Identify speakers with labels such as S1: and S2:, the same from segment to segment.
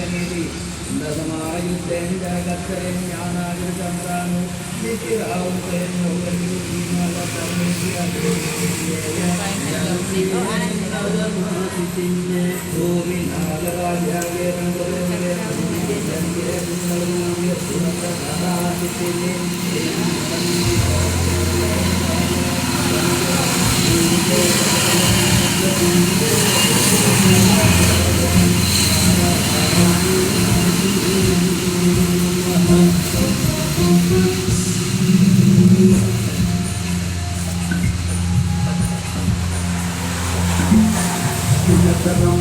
S1: Nagini, Nasamayuddhen Jagattaren Jnanagiri Sambranu Nitirauten Nogari Himala Parmeshya Bhumi Nagaraja Gerangore Jangire Bungaluya Surata Dhanatitine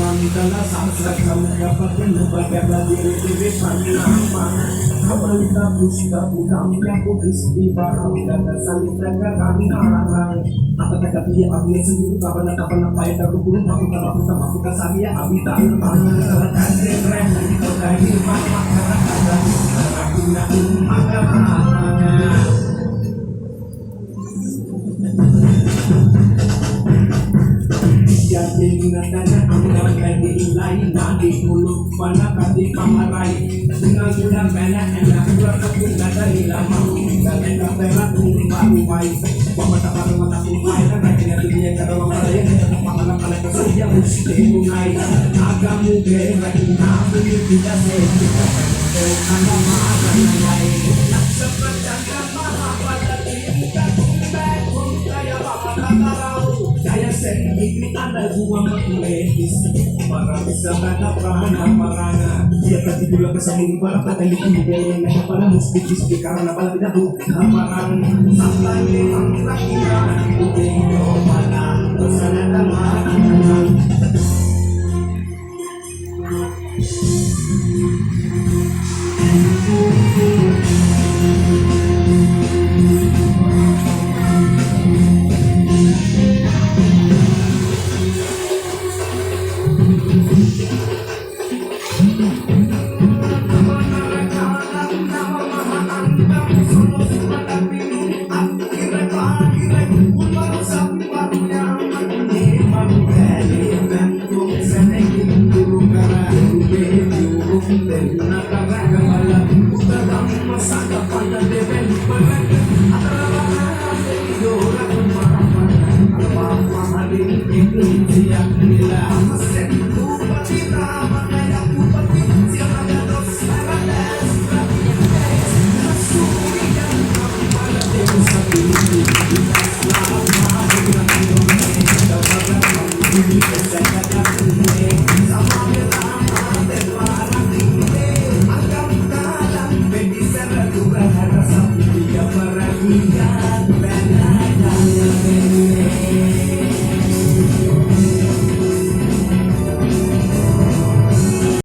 S2: Mantala samsa kamya patinu bagala diri diri panama kamalita pusta budamya budisti barang daga salita garang kata dia abis sendiri kapan pai daru burung aku sama saya abita tangan serkan keren kota ini mama kata aku nak jadi nadanya angkat dari lain nadi mulut pada kaki pamarai dengan sudah banyak enak berkebun dari lama dan enak banget baru baik pemata baik dan akhirnya dia kalau lain pamalan kalian saja mesti mulai agak mudah lagi nabi tidak sehat anda makan lain seperti apa pada diri kita saya bapak tahu saya sendiri ada gua mengelis para bisa kata parana dia tadi bilang kesini para kata ini para musbikis karena para tidak tuh parang sampai kira-kira udah mana kesana teman Yeah.